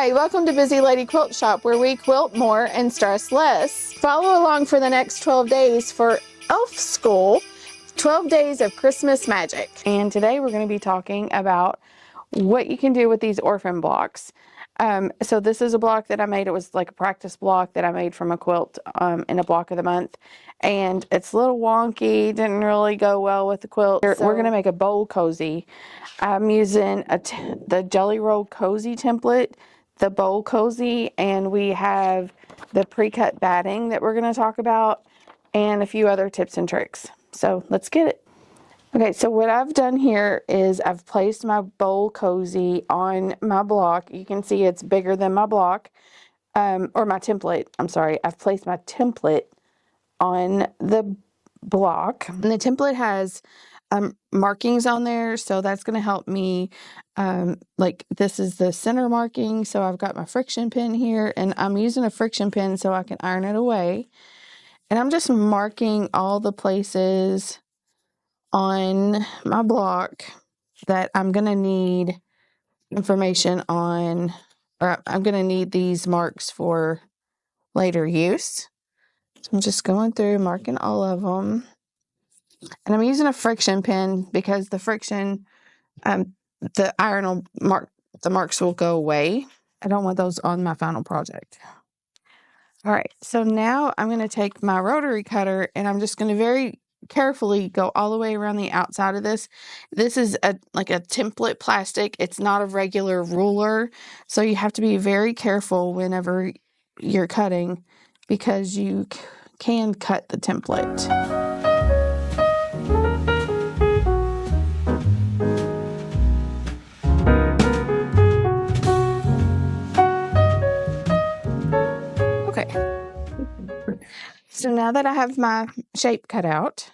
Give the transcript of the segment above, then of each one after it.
Hi, welcome to Busy Lady Quilt Shop, where we quilt more and stress less. Follow along for the next 12 days for Elf School, 12 days of Christmas magic. And today we're going to be talking about what you can do with these orphan blocks. So this is a block that I made. It was like a practice block that I made from a quilt in a block of the month. And it's a little wonky, didn't really go well with the quilt. We're going to make a bowl cozy. I'm using the Jelly Roll Cozy template, the bowl cozy, and we have the pre-cut batting that we're going to talk about, and a few other tips and tricks. So let's get it. Okay, so what I've done here is I've placed my bowl cozy on my block. You can see it's bigger than my block, or my template. I'm sorry. I've placed my template on the block. And the template has markings on there, so that's going to help me. Like this is the center marking, so I've got my friction pin here, and I'm using a friction pin so I can iron it away. And I'm just marking all the places on my block that I'm going to need information on, or I'm going to need these marks for later use. So I'm just going through marking all of them. And I'm using a friction pin because the friction, the iron will mark, the marks will go away. I don't want those on my final project. All right, so now I'm going to take my rotary cutter and I'm just going to very carefully go all the way around the outside of this. This is like a template plastic. It's not a regular ruler, so you have to be very careful whenever you're cutting because you can cut the template. So now that I have my shape cut out,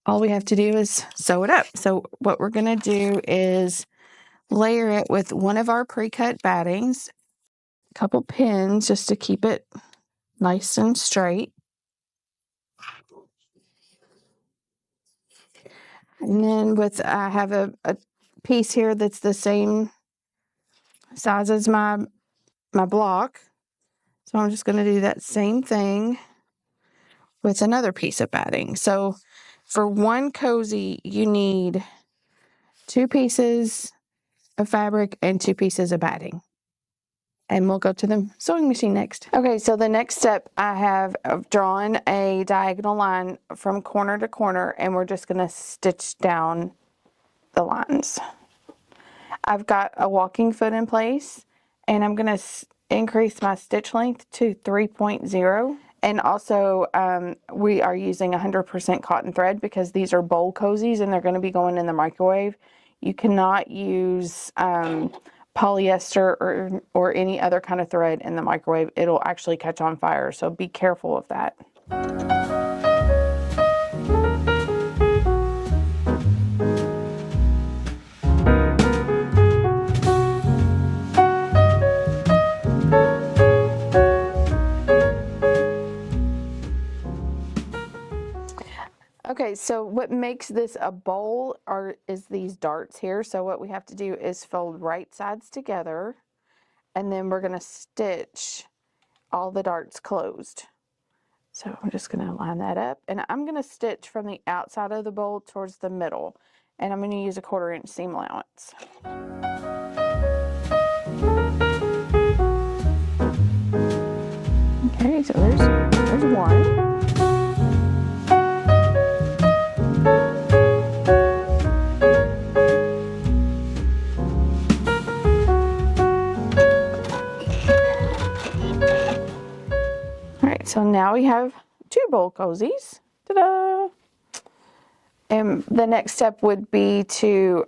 all we have to do is sew it up. So what we're going to do is layer it with one of our pre-cut battings, a couple pins just to keep it nice and straight. And then I have a piece here that's the same size as my block. So I'm just going to do that same thing with another piece of batting. So for one cozy, you need 2 pieces of fabric and 2 pieces of batting. And we'll go to the sewing machine next. Okay, so the next step, I have drawn a diagonal line from corner to corner, and we're just going to stitch down the lines. I've got a walking foot in place, and I'm going to increase my stitch length to 3.0. And also, we are using 100% cotton thread because these are bowl cozies and they're going to be going in the microwave. You cannot use polyester or any other kind of thread in the microwave. It'll actually catch on fire, so be careful of that. Okay, so what makes this a bowl is these darts here. So what we have to do is fold right sides together, and then we're going to stitch all the darts closed. So I'm just going to line that up, and I'm going to stitch from the outside of the bowl towards the middle, and I'm going to use a 1/4 inch seam allowance. Okay, so there's one. So now we have 2 bowl cozies. Ta-da! And the next step would be to,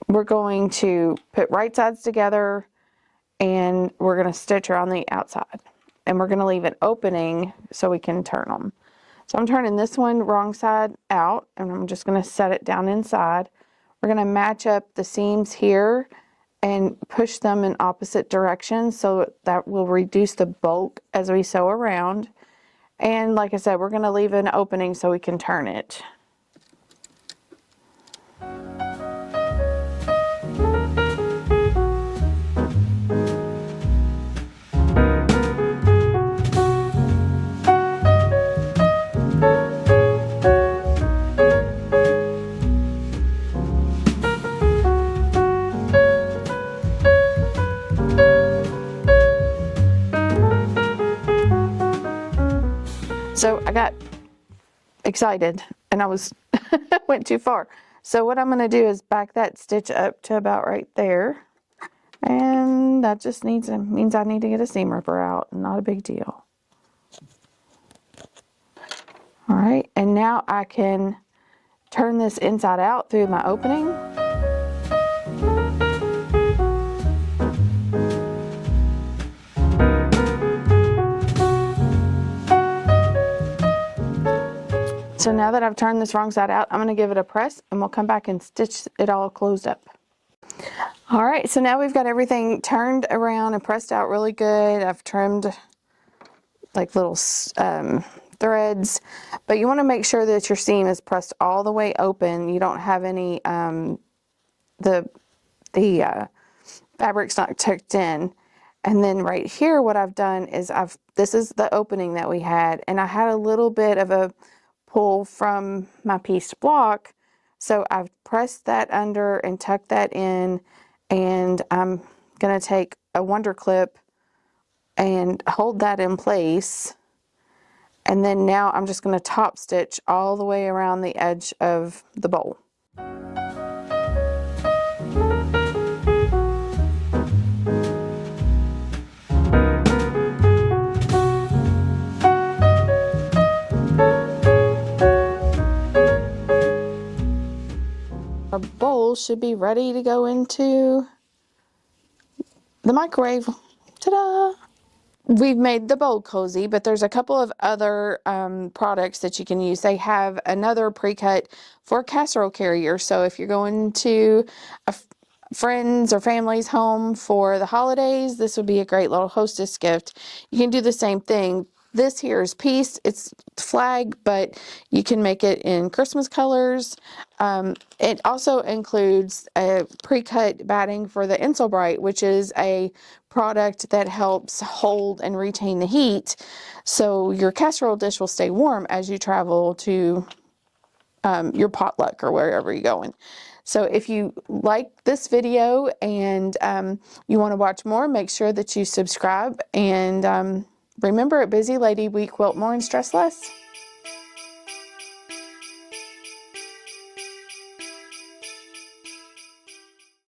we're going to put right sides together and we're going to stitch around the outside. And we're going to leave an opening so we can turn them. So I'm turning this one wrong side out, and I'm just going to set it down inside. We're going to match up the seams here and push them in opposite directions so that will reduce the bulk as we sew around. And like I said, we're going to leave an opening so we can turn it. So I got excited and I was went too far. So what I'm going to do is back that stitch up to about right there. And that just means I need to get a seam ripper out. Not a big deal. All right, and now I can turn this inside out through my opening. So now that I've turned this wrong side out, I'm going to give it a press and we'll come back and stitch it all closed up. All right, so now we've got everything turned around and pressed out really good. I've trimmed like little threads, but you want to make sure that your seam is pressed all the way open. You don't have any, the fabric's not tucked in. And then right here, what I've done is this is the opening that we had, and I had a little bit of a pull from my pieced block. So I've pressed that under and tucked that in, and I'm going to take a wonder clip and hold that in place. And then now I'm just going to top stitch all the way around the edge of the bowl. Our bowl should be ready to go into the microwave. Ta-da! We've made the bowl cozy, but there's a couple of other products that you can use. They have another pre-cut for casserole carrier. So if you're going to a friend's or family's home for the holidays, this would be a great little hostess gift. You can do the same thing. This here is pieced. It's flag, but you can make it in Christmas colors. It also includes a pre-cut batting for the Insulbright, which is a product that helps hold and retain the heat, so your casserole dish will stay warm as you travel to your potluck or wherever you're going. So if you like this video and you want to watch more, make sure that you subscribe, and remember, at Busy Lady, we quilt more and stress less.